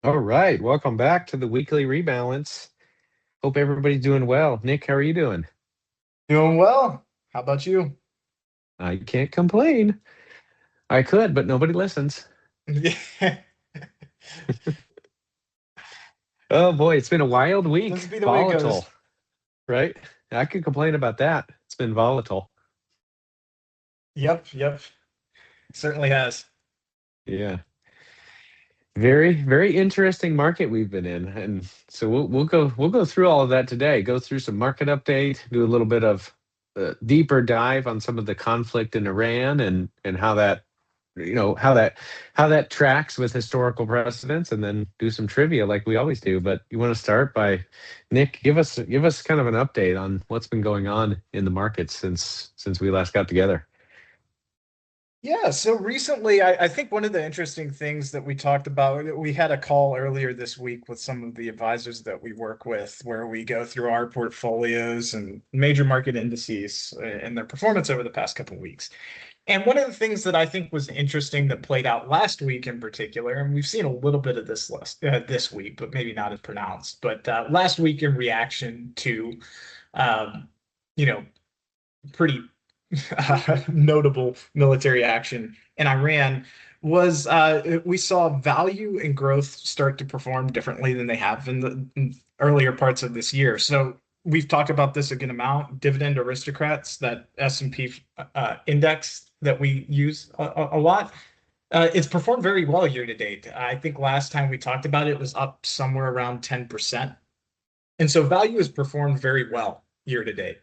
All right, welcome back to the Weekly Rebalance. Hope everybody's doing well. Nick, how are you doing? Doing well. How about you? I can't complain. I could, but nobody listens. Yeah. Oh boy, it's been a wild week. This be the way it Volatile, goes. right? I could complain about that. It's been volatile. Yep. Certainly has. Yeah. Very interesting market we've been in. And so we'll go through all of that today. Go through some market update, do a little bit of deeper dive on some of the conflict in Iran and how that how that tracks with historical precedents, and then do some trivia like we always do. But you want to start by, Nick, give us kind of an update on what's been going on in the markets since we last got together. Yeah, so recently, I think one of the interesting things that we talked about, we had a call earlier this week with some of the advisors that we work with, where we go through our portfolios and major market indices and their performance over the past couple of weeks. And one of the things that I think was interesting that played out last week in particular, and we've seen a little bit of this week, but maybe not as pronounced, but last week in reaction to, um, you know, pretty notable military action in Iran was we saw value and growth start to perform differently than they have in the earlier parts of this year. So we've talked about this a good amount. Dividend aristocrats, that S&P index that we use a lot, it's performed very well year to date. I think last time we talked about it, it was up somewhere around 10%. And so value has performed very well year to date.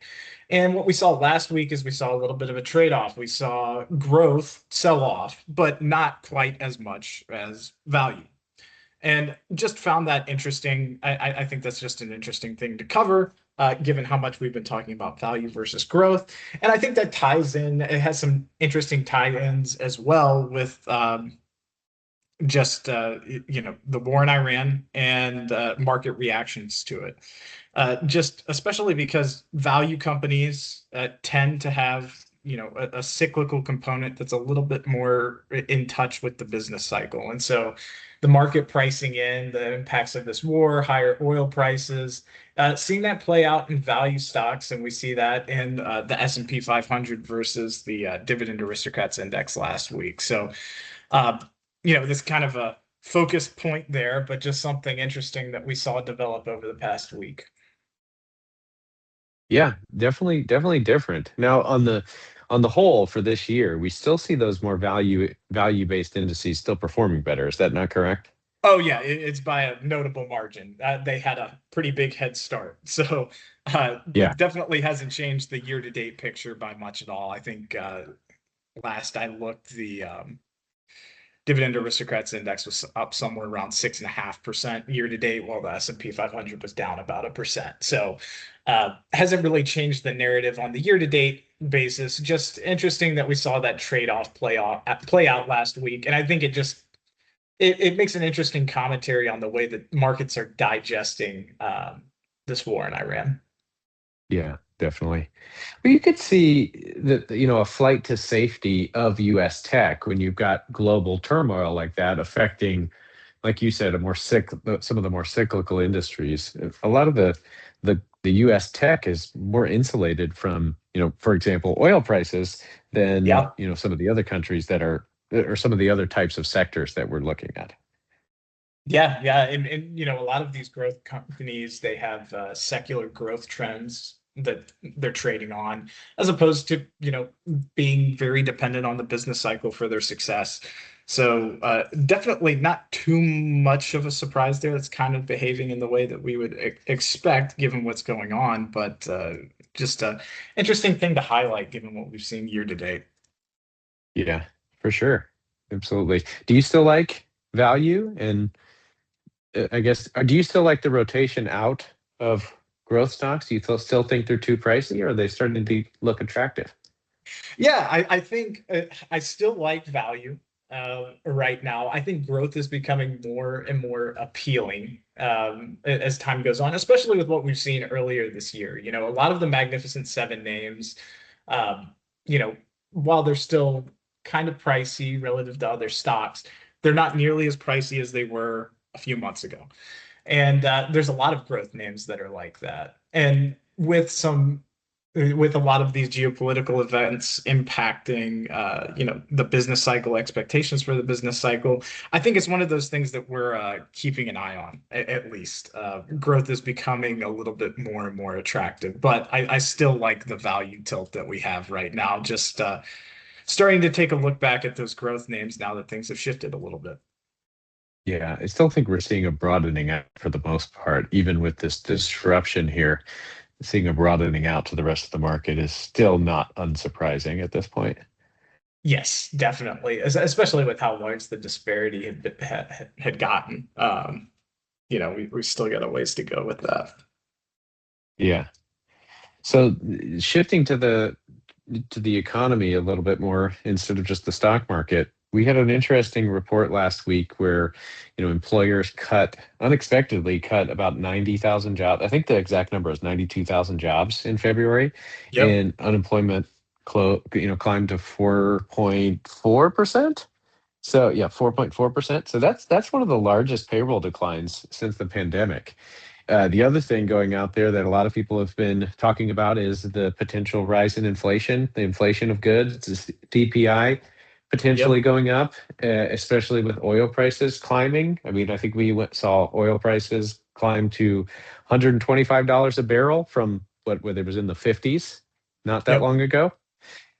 And what we saw last week is we saw a little bit of a trade-off. We saw growth sell off, but not quite as much as value. And just found that interesting. I think that's just an interesting thing to cover, given how much we've been talking about value versus growth. And I think that ties in, it has some interesting tie-ins as well with just the war in Iran and market reactions to it. Just especially because value companies tend to have a cyclical component that's a little bit more in touch with the business cycle, and so the market pricing in the impacts of this war, higher oil prices, seeing that play out in value stocks, and we see that in the S&P 500 versus the Dividend Aristocrats Index last week. So uh, this kind of a focus point there, but just something interesting that we saw develop over the past week. Yeah, definitely different. Now on the whole for this year, we still see those more value-based indices still performing better. Is that not correct? Oh yeah, it's by a notable margin. They had a pretty big head start, so Yeah. definitely hasn't changed the year-to-date picture by much at all. I think last I looked, the Dividend Aristocrats Index was up somewhere around 6.5% year to date, while the S&P 500 was down about 1%. So hasn't really changed the narrative on the year to date basis. Just interesting that we saw that trade-off play out last week, and I think it makes an interesting commentary on the way that markets are digesting this war in Iran. Yeah, definitely. But you could see that, a flight to safety of US tech when you've got global turmoil like that affecting, like you said, some of the more cyclical industries. A lot of the US tech is more insulated from, for example, oil prices than, Yeah. some of the other countries that are, or some of the other types of sectors that we're looking at. Yeah, and a lot of these growth companies, they have secular growth trends that they're trading on, as opposed to being very dependent on the business cycle for their success. So definitely not too much of a surprise there. It's kind of behaving in the way that we would expect given what's going on, but just a interesting thing to highlight given what we've seen year to date. Yeah, for sure. Absolutely. Do you still like value? And I guess, do you still like the rotation out of growth stocks? Do you still think they're too pricey, or are they starting to look attractive? Yeah, I think I still like value right now. I think growth is becoming more and more appealing as time goes on, especially with what we've seen earlier this year. A lot of the Magnificent Seven names, um, you know, while they're still kind of pricey relative to other stocks. They're not nearly as pricey as they were a few months ago. And there's a lot of growth names that are like that. And with a lot of these geopolitical events impacting, the business cycle, expectations for the business cycle, I think it's one of those things that we're keeping an eye on, at least. Growth is becoming a little bit more and more attractive, but I still like the value tilt that we have right now. Just starting to take a look back at those growth names now that things have shifted a little bit. Yeah, I still think we're seeing a broadening out for the most part, even with this disruption here. Seeing a broadening out to the rest of the market is still not unsurprising at this point. Yes, definitely, especially with how large the disparity had gotten. We still got a ways to go with that. Yeah. So shifting to the economy a little bit more instead of just the stock market, we had an interesting report last week where, employers unexpectedly cut about 90,000 jobs. I think the exact number is 92,000 jobs in February, Yep, and unemployment climbed to 4.4%. So yeah, 4.4%. So that's one of the largest payroll declines since the pandemic. The other thing going out there that a lot of people have been talking about is the potential rise in inflation, the inflation of goods, DPI potentially yep, going up, especially with oil prices climbing. I mean, I think saw oil prices climb to $125 a barrel from whether it was in the 50s not that yep. long ago.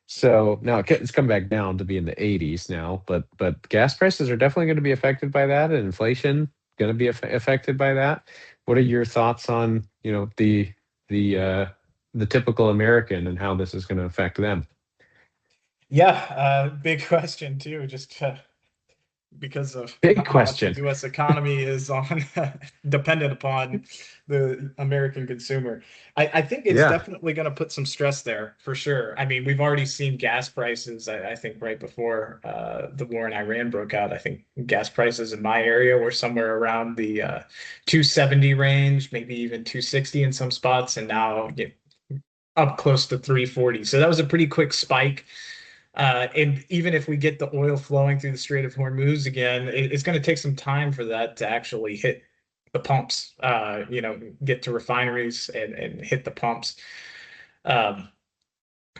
So now it's come back down to be in the 80s now, but gas prices are definitely going to be affected by that, and inflation going to be affected by that. What are your thoughts on, the the typical American and how this is going to affect them? Yeah, big question too. Just because of Big how much the question. U.S. economy is on dependent upon the American consumer. I think it's Yeah. definitely going to put some stress there for sure. I mean, we've already seen gas prices. I think right before the war in Iran broke out, I think gas prices in my area were somewhere around the 270 range, maybe even 260 in some spots, and now up close to 340. So that was a pretty quick spike. And even if we get the oil flowing through the Strait of Hormuz again, it's going to take some time for that to actually hit the pumps, get to refineries and hit the pumps, um,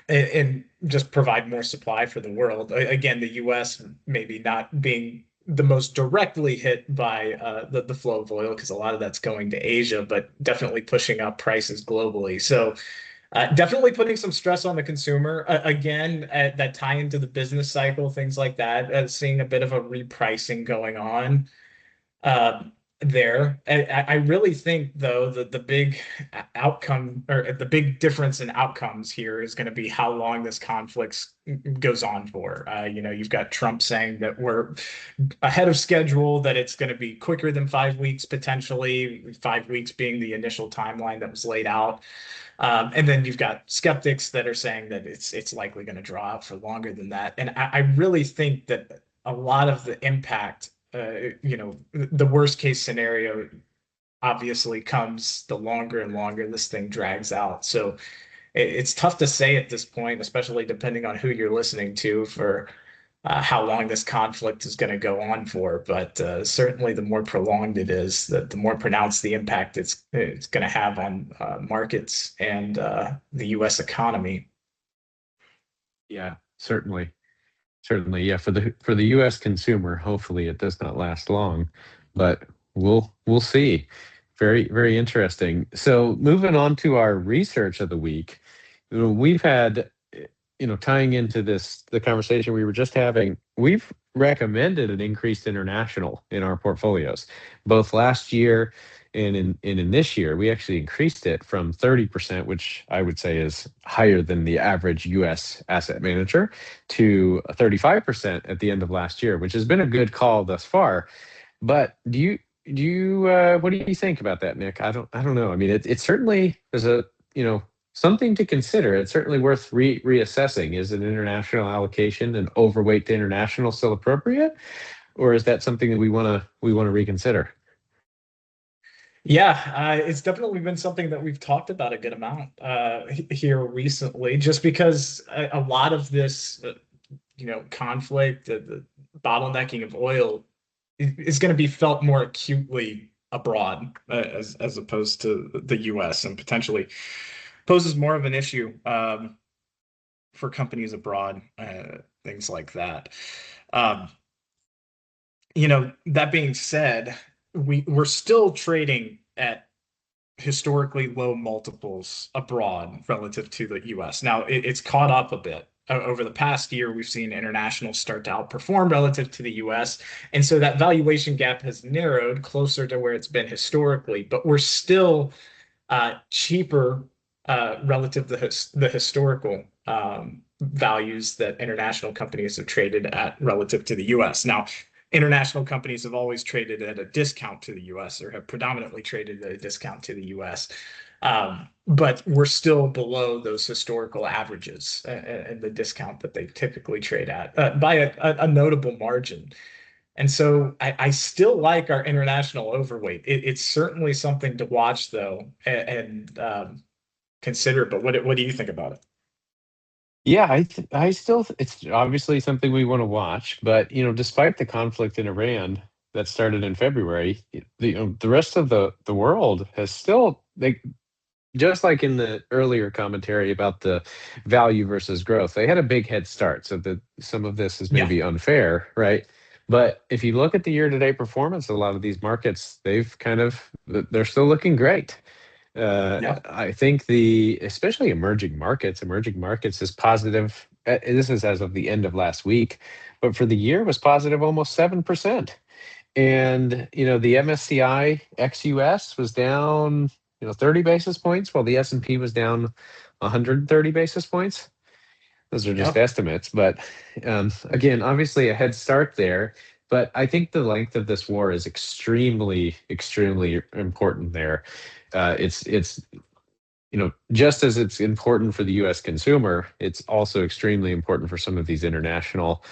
and just provide more supply for the world. Again, the U.S. maybe not being the most directly hit by the flow of oil because a lot of that's going to Asia, but definitely pushing up prices globally. So definitely putting some stress on the consumer. Again, that tie into the business cycle, things like that, seeing a bit of a repricing going on uh, there. I really think, though, that the big outcome or the big difference in outcomes here is going to be how long this conflict goes on for. You've got Trump saying that we're ahead of schedule, that it's going to be quicker than 5 weeks, potentially 5 weeks being the initial timeline that was laid out. And then you've got skeptics that are saying that it's likely going to draw out for longer than that. And I really think that a lot of the impact, the worst case scenario obviously comes the longer and longer this thing drags out. So it's tough to say at this point, especially depending on who you're listening to for how long this conflict is going to go on for. But certainly, the more prolonged it is, the more pronounced the impact it's going to have on markets and the U.S. economy. Yeah, certainly. Certainly, yeah. For the U.S. consumer, hopefully it does not last long, but we'll see. Very very interesting. So moving on to our research of the week, we've had, tying into the conversation we were just having, we've recommended an increased international in our portfolios, both last year and in this year. We actually increased it from 30%, which I would say is higher than the average US asset manager, to 35% at the end of last year, which has been a good call thus far. But what do you think about that, Nick? I don't know. I mean, it certainly is something to consider. It's certainly worth reassessing. Is an international allocation, an overweight to international, still appropriate, or is that something that we want to reconsider? Yeah, it's definitely been something that we've talked about a good amount here recently, just because a lot of this. conflict, the bottlenecking of oil is going to be felt more acutely abroad as opposed to the US, and potentially poses more of an issue for companies abroad, things like that. Um, that being said, we're still trading at historically low multiples abroad relative to the US. Now, it's caught up a bit. Over the past year, we've seen international start to outperform relative to the US. And so that valuation gap has narrowed closer to where it's been historically, but we're still cheaper relative to the historical values that international companies have traded at relative to the US. Now, international companies have always traded at a discount to the US, or have predominantly traded at a discount to the US. But we're still below those historical averages and the discount that they typically trade at by a notable margin. And so I still like our international overweight. It's certainly something to watch, though, and consider. But what do you think about it? Yeah, I still it's obviously something we want to watch, but despite the conflict in Iran that started in February, the rest of the world has still, just like in the earlier commentary about the value versus growth, they had a big head start. So that some of this is Yeah, maybe unfair, right? But if you look at the year-to-date performance, a lot of these markets, they're still looking great. yeah, I think especially emerging markets is positive. This is as of the end of last week, but for the year was positive almost 7%. And the MSCI ex-US was down 30 basis points, while the S&P was down 130 basis points. Those are just yep. estimates, but again, obviously a head start there. But I think the length of this war is extremely, extremely important there. It's just as it's important for the U.S. consumer, it's also extremely important for some of these international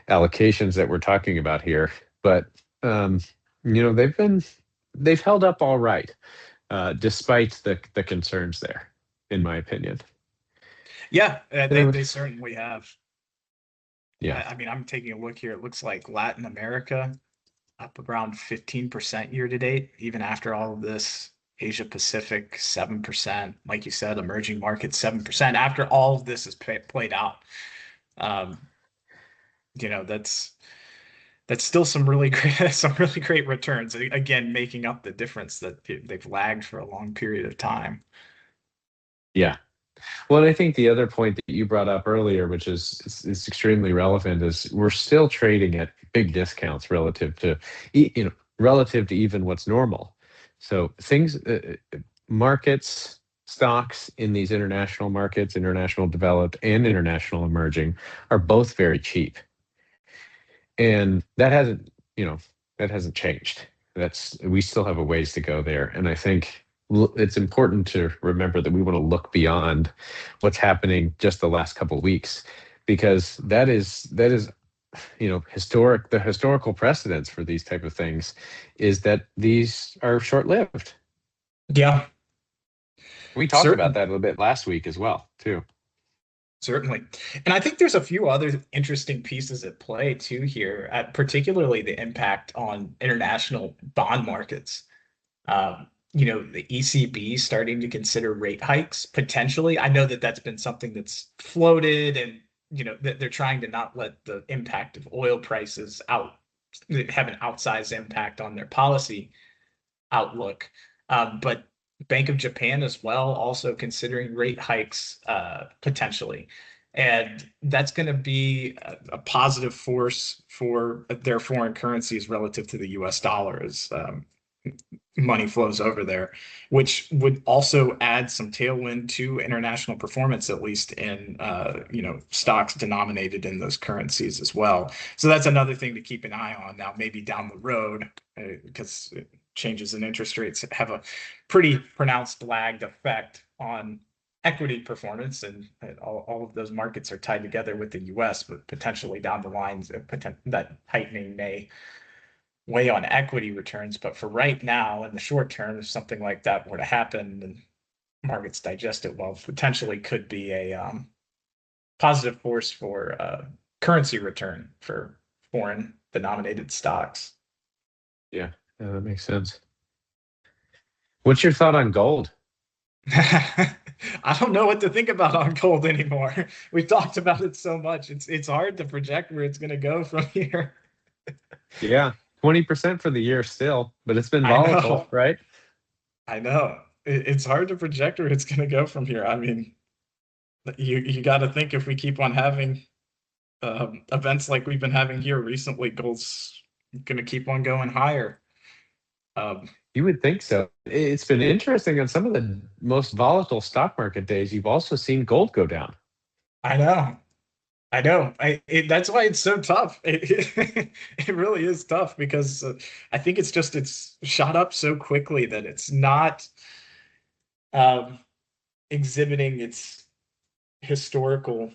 allocations that we're talking about here. But um, they've held up all right, despite the concerns there, in my opinion. Yeah, they Uh, they certainly have. yeah, I mean, I'm taking a look here. It looks like Latin America up around 15% year to date, even after all of this. Asia Pacific 7%, like you said, emerging markets 7%. After all of this is played out, um, that's still some really great some really great returns. Again, making up the difference that they've lagged for a long period of time. yeah. Well, and I think the other point that you brought up earlier, which is extremely relevant, is we're still trading at big discounts relative to even what's normal. So markets, stocks in these international markets, international developed and international emerging, are both very cheap, and that hasn't changed. That's We still have a ways to go there, and I think it's important to remember that we want to look beyond what's happening just the last couple of weeks, because that is the historical precedence for these type of things is that these are short-lived. Yeah, We talked about certain that a little bit last week as well, too. certainly. And I think there's a few other interesting pieces at play too here, particularly the impact on international bond markets. The ECB starting to consider rate hikes potentially. I know that that's been something that's floated, and that they're trying to not let the impact of oil prices out have an outsized impact on their policy outlook. But Bank of Japan as well, also considering rate hikes potentially. And that's going to be a positive force for their foreign currencies relative to the US dollar as money flows over there, which would also add some tailwind to international performance, at least in stocks denominated in those currencies as well. So that's another thing to keep an eye on now, maybe down the road, because changes in interest rates have a pretty pronounced lagged effect on equity performance, and all of those markets are tied together with the US, but potentially down the lines, that tightening may weigh on equity returns. But for right now, in the short term, if something like that were to happen and markets digest it well, potentially could be a positive force for currency return for foreign denominated stocks. Yeah, yeah, that makes sense. What's your thought on gold? I don't know what to think about on gold anymore. We've talked about it so much. It's hard to project where it's going to go from here. Yeah, 20% for the year still, but it's been I volatile, know. right? I know. It's hard to project where it's going to go from here. I mean, you got to think if we keep on having events like we've been having here recently, gold's going to keep on going higher. Um, You would think so. It's been interesting on some of the most volatile stock market days. You've also seen gold go down. I know. I know. That's why it's so tough. It really is tough because I think it's shot up so quickly that it's not um, exhibiting its historical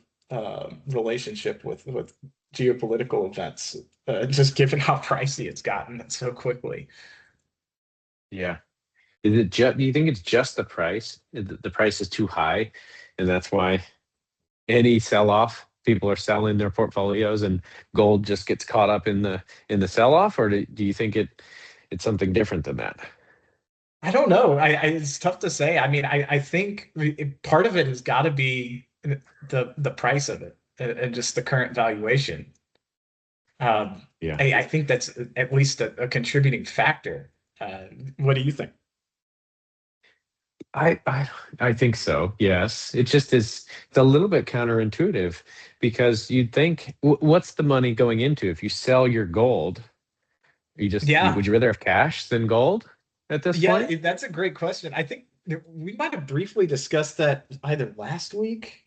relationship with geopolitical events. Just given how pricey it's gotten so quickly. Yeah. Is it just, do you think it's just the price? The price is too high, and that's why any sell-off, people are selling their portfolios and gold just gets caught up in the sell-off, or do you think it's something different than that? I don't know. It's tough to say. I mean, I think part of it has got to be the price of it and just the current valuation. Yeah. I think that's at least a contributing factor. What do you think? I, I I think so. Yes. It just is it's a little bit counterintuitive because you'd think what's the money going into if you sell your gold? Yeah, Would you rather have cash than gold at this yeah, point? that's a great question. I think we might have briefly discussed that either last week,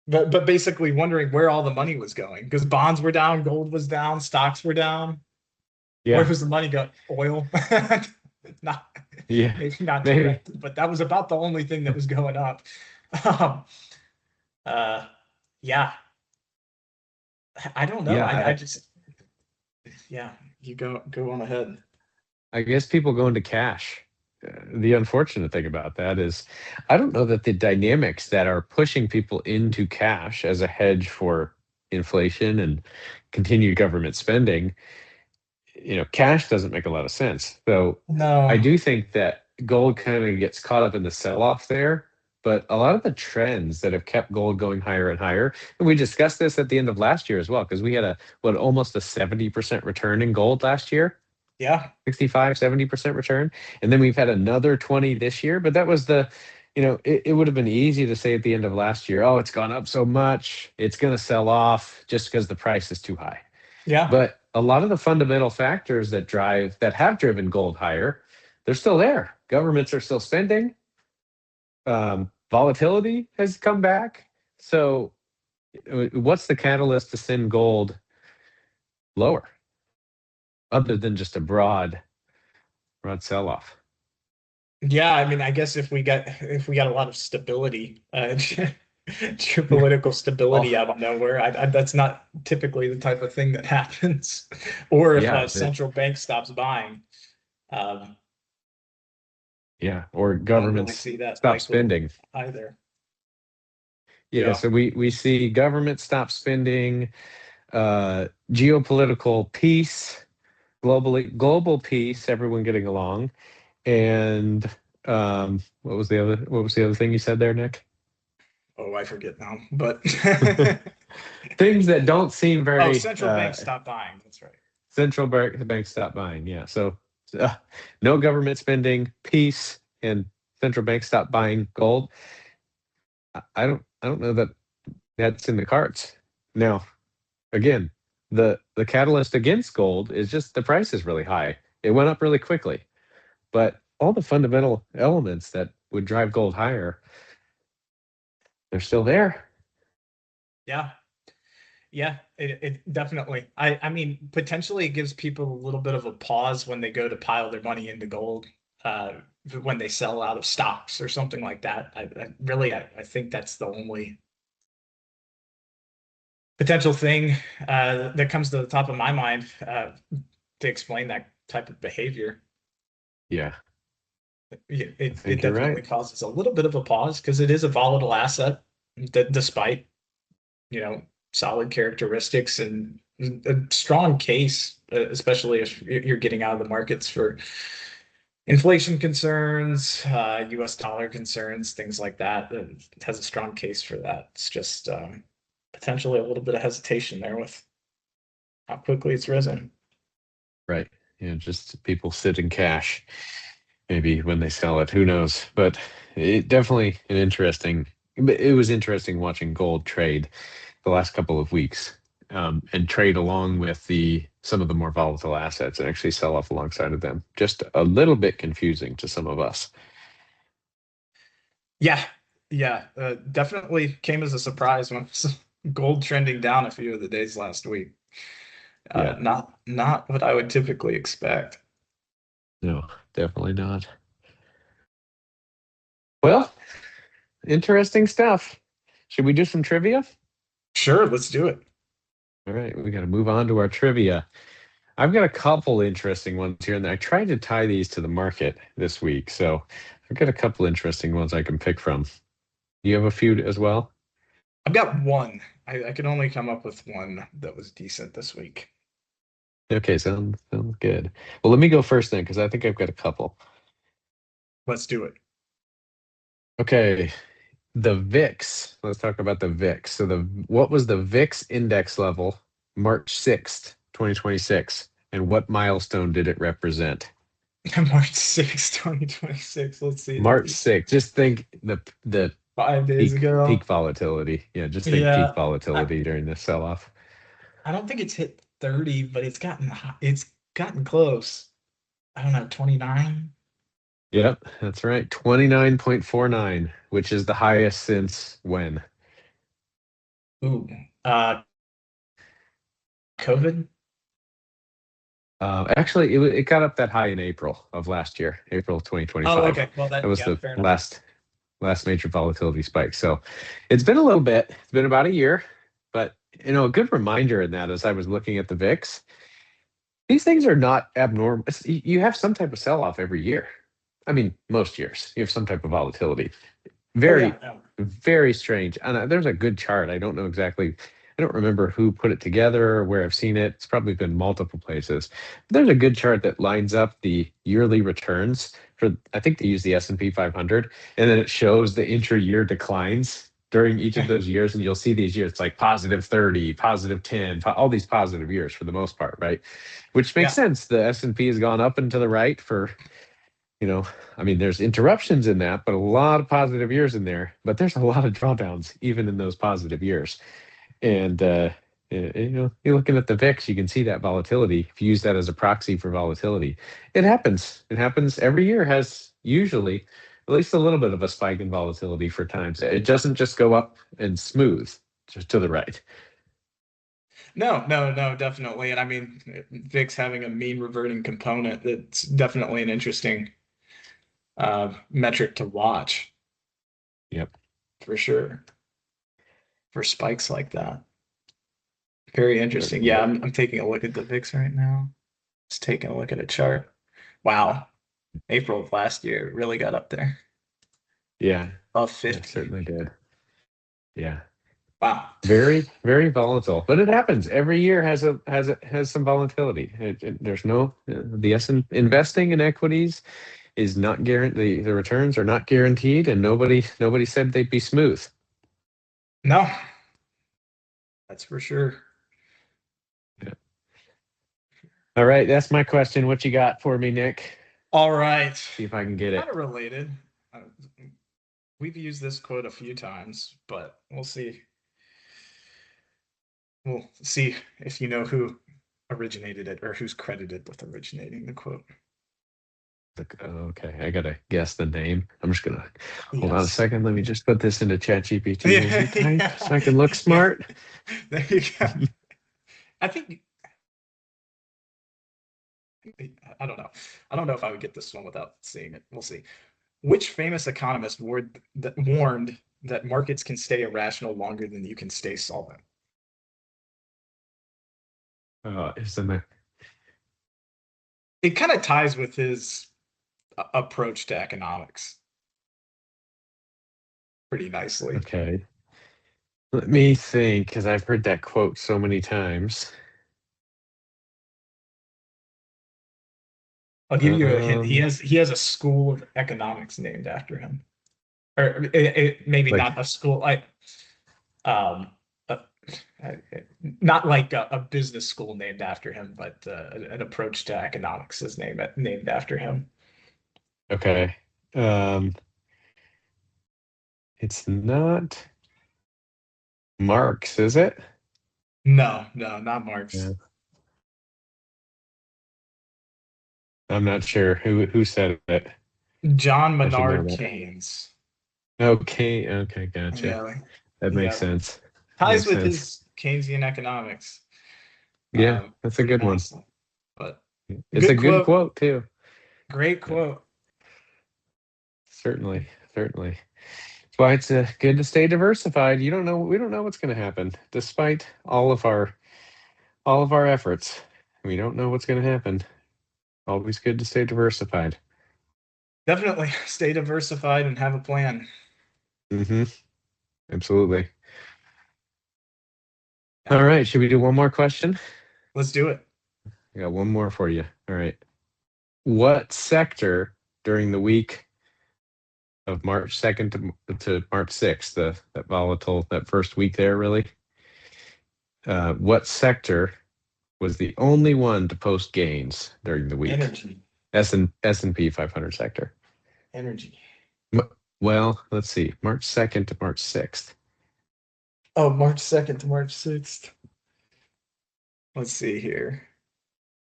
but basically wondering where all the money was going because bonds were down, gold was down, stocks were down. Where Yeah. was the money going? Oil. Not Yeah. maybe not Maybe. directly, but that was about the only thing that was going up. Um, uh, yeah, I don't know. Yeah, I just yeah, you go on ahead. I guess people go into cash. The unfortunate thing about that is, I don't know that the dynamics that are pushing people into cash as a hedge for inflation and continued government spending, cash doesn't make a lot of sense. So I No. do think that gold kind of gets caught up in the sell-off there. But a lot of the trends that have kept gold going higher and higher, and we discussed this at the end of last year as well, because we had almost a 70% return in gold last year. Yeah. 65, 70% return. And then we've had another 20 this year. But that was it would have been easy to say at the end of last year, oh, it's gone up so much, it's going to sell off just because the price is too high. Yeah. But a lot of the fundamental factors that have driven gold higher, they're still there. Governments are still spending. Volatility has come back. So, what's the catalyst to send gold lower, other than just a broad sell off? Yeah, I mean, I guess if we got a lot of stability, geopolitical Oh, stability out of nowhere, that's not typically the type of thing that happens. Or if a yeah, central bank stops buying, um, yeah, or I don't really governments see that stop likely spending. either. Yeah, Yeah. so we see government stop spending, geopolitical peace, global peace, everyone getting along, and what was the other thing you said there, Nick? Oh, I forget now. But Things that don't seem oh, very central banks stop buying. That's right. central bank stop buying. Yeah, so uh, no government spending, peace, and central bank stop buying gold. I don't know that that's in the cards. Now, again, the catalyst against gold is just the price is really high. It went up really quickly, but all the fundamental elements that would drive gold higher, they're still there. Yeah. Yeah, it definitely. I mean, potentially it gives people a little bit of a pause when they go to pile their money into gold, uh, when they sell out of stocks or something like that. I think that's the only potential thing that comes to the top of my mind to explain that type of behavior. Yeah, I It think you're right. definitely causes a little bit of a pause because it is a volatile asset, despite, you know. solid characteristics and a strong case, especially if you're getting out of the markets for inflation concerns, US dollar concerns, things like that. It has a strong case for that. It's just potentially a little bit of hesitation there with how quickly it's risen. Right. Just people sit in cash maybe when they sell it. Who knows? But it definitely an interesting. It was interesting watching gold trade the last couple of weeks, and trade along with the some of the more volatile assets and actually sell off alongside of them. Just a little bit confusing to some of us. Yeah, yeah, definitely came as a surprise when gold trending down a few of the days last week. Yeah. Not what I would typically expect. No, definitely not. Well, interesting stuff. Should we do some trivia? Sure, let's do it. All right, we got to move on to our trivia. I've got a couple interesting ones here, and I tried to tie these to the market this week. So I've got a couple interesting ones I can pick from. You have a few as well? I've got one. I could only come up with one that was decent this week. Okay, sounds good. Well, let me go first then, because I think I've got a couple. Let's do it. Okay, the VIX. Let's talk about the VIX. So what was the VIX index level March 6th, 2026, and what milestone did it represent? March 6, 2026. Let's see. That'd March be 6th. Just think the 5 days peak ago. volatility. Yeah, just think peak Yeah. I, volatility during this sell-off. I don't think it's hit 30, but it's gotten close. I don't know, 29. Yep, that's right. 29.49, which is the highest since when? Ooh. Uh COVID. Actually, it got up that high in April of last year, April Oh, 2025. okay. Well, That was yeah, the fair enough. last major volatility spike. So it's been a little bit. It's been about a year, but a good reminder in that as I was looking at the VIX, these things are not abnormal. You have some type of sell-off every year. I mean, most years you have some type of volatility. Oh yeah. Very, Yeah. very strange. And there's a good chart. I don't know exactly. I don't remember who put it together or where I've seen it. It's probably been multiple places. But there's a good chart that lines up the yearly returns for. I think they use the S&P 500, and then it shows the intra-year declines during each of those years. And you'll see these years, it's like positive 30, positive 10, all these positive years for the most part, right? Which makes Yeah. sense. The S&P has gone up and to the right for I mean, there's interruptions in that, but a lot of positive years in there. But there's a lot of drawdowns even in those positive years. And you're looking at the VIX, you can see that volatility. If you use that as a proxy for volatility, it happens. It happens every year. Has usually at least a little bit of a spike in volatility for times. It doesn't just go up and smooth just to the right. No, no, no, definitely. And I mean, VIX having a mean reverting component, that's definitely an interesting metric to watch Yep. for sure for spikes like that. Very interesting. Yeah, Certainly. I'm taking a look at the VIX right now. Just taking a look at a chart. Wow. April of last year it really got up there. Yeah. Above Yeah. 50. Certainly did. Yeah. Wow. Very, very volatile, but it happens every year. Has some volatility. There's no the S and investing in equities is not guaranteed. The returns are not guaranteed, and nobody said they'd be smooth. No, that's for sure. Yeah. All right, that's my question. What you got for me, Nick? All right. See if I can get Kind it. of related. Uh, we've used this quote a few times, but we'll see. We'll see if you know who originated it or who's credited with originating the quote. Okay, I gotta guess the name. I'm just gonna hold on a Yes. second. Let me just put this into ChatGPT. Is Yeah, it type yeah, so I can look yeah. smart? There you go. I think I don't know. I don't know if I would get this one without seeing it. We'll see. Which famous economist warned that markets can stay irrational longer than you can stay solvent? Is in the It kind of ties with his approach to economics pretty nicely. okay. Let me think, because I've heard that quote so many times. I'll give you a hint. He Um, has a school of economics named after him, or maybe like not a school. Um, uh, not like a business school named after him, but an approach to economics is named after him. okay. Um, it's not Marx, is it? No, no, not Marx. Yeah. I'm not sure who said it. John I should know Maynard that. Keynes. Okay, okay, gotcha. Yeah, That makes yeah. sense. Ties Makes with sense. his Keynesian economics, Yeah, that's a pretty good one. nicely. But It's a good good quote, quote too. great Yeah, quote. certainly, certainly. That's why it's good to stay diversified. You don't know, we don't know what's going to happen, despite all of our efforts. We don't know what's going to happen. Always good to stay diversified. Definitely stay diversified and have a plan. Hmm. Absolutely. Yeah, All right, should we do one more question? let's do it. I got one more for you. All right. What sector during the week of March 2nd to March 6th, that volatile, that first week there, really? What sector was the only one to post gains during the week? Energy, S&P 500 sector. energy. Well, let's see. March 2nd to March 6th. Oh, March 2nd to March 6th. Let's see here.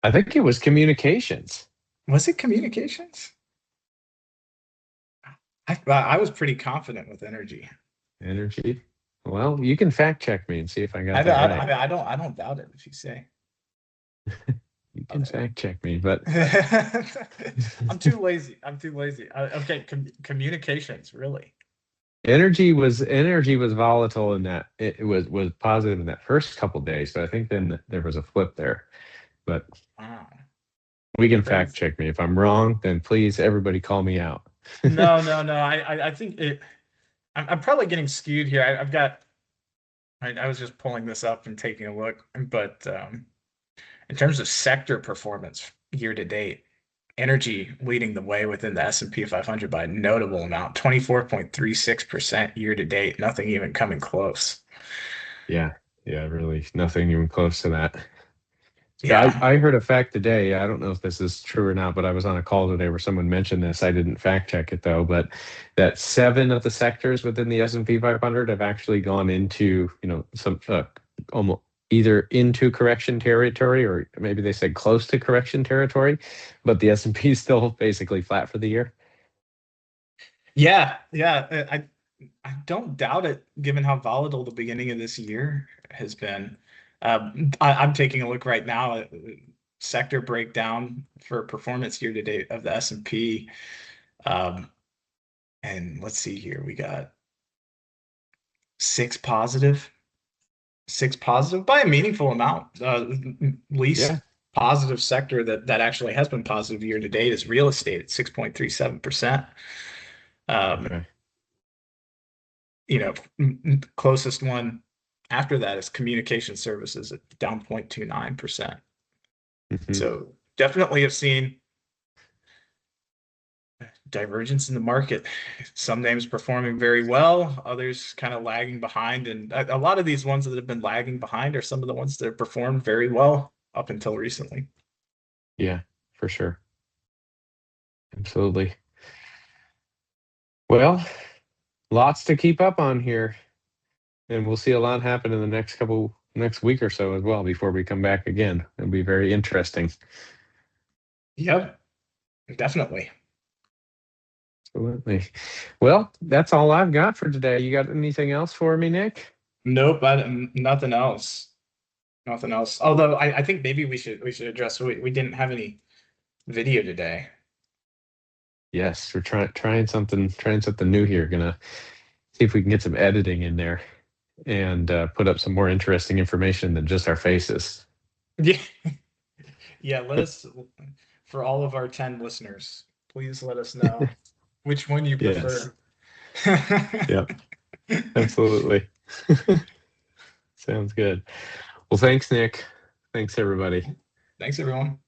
I think it was communications. Was it communications? I was pretty confident with energy. Energy. Well, you can fact check me and see if I got I, that I, right. I don't doubt it if you say. You can fact check me, but I'm too lazy. I'm too lazy. Okay, communications, really. energy was volatile in that it was positive in that first couple days. So I think then there was a flip there. But Wow, we can fact crazy. check me. If I'm wrong, then please everybody call me out. No, no, no. I think it. I'm probably getting skewed here. I've got. I was just pulling this up and taking a look, but in terms of sector performance year to date, energy leading the way within the S&P 500 by a notable amount, 24.36% year to date. Nothing even coming close. Yeah, yeah, really nothing even close to that. Yeah, Yeah. I heard a fact today. I don't know if this is true or not, but I was on a call today where someone mentioned this. I didn't fact check it though, but that seven of the sectors within the S&P 500 have actually gone into, some almost either into correction territory or maybe they said close to correction territory, but the S&P is still basically flat for the year. Yeah, yeah. I don't doubt it, given how volatile the beginning of this year has been. I'm taking a look right now at sector breakdown for performance year to date of the S&P. Um, and let's see here. We got six positive, six positive by a meaningful amount. Least Yeah. positive sector that actually has been positive year to date is real estate at 6.37%. Um, Okay. closest one after that is communication services at down 0.29%. Hmm. So definitely have seen divergence in the market. Some names performing very well, others kind of lagging behind. And a lot of these ones that have been lagging behind are some of the ones that have performed very well up until recently. Yeah, for sure. Absolutely. Well, lots to keep up on here. And we'll see a lot happen in the next week or so as well before we come back again. It'll be very interesting. Yep, definitely. Absolutely. Well, that's all I've got for today. You got anything else for me, Nick? Nope, nothing else. Nothing else. Although I think maybe we should address we didn't have any video today. Yes, we're trying something new here. Gonna see if we can get some editing in there and put up some more interesting information than just our faces. Yeah, yeah. Let us, for all of our 10 listeners, please let us know which one you Yes. prefer. Yeah, absolutely. Sounds good. Well, thanks, Nick. Thanks, everybody. Thanks, everyone.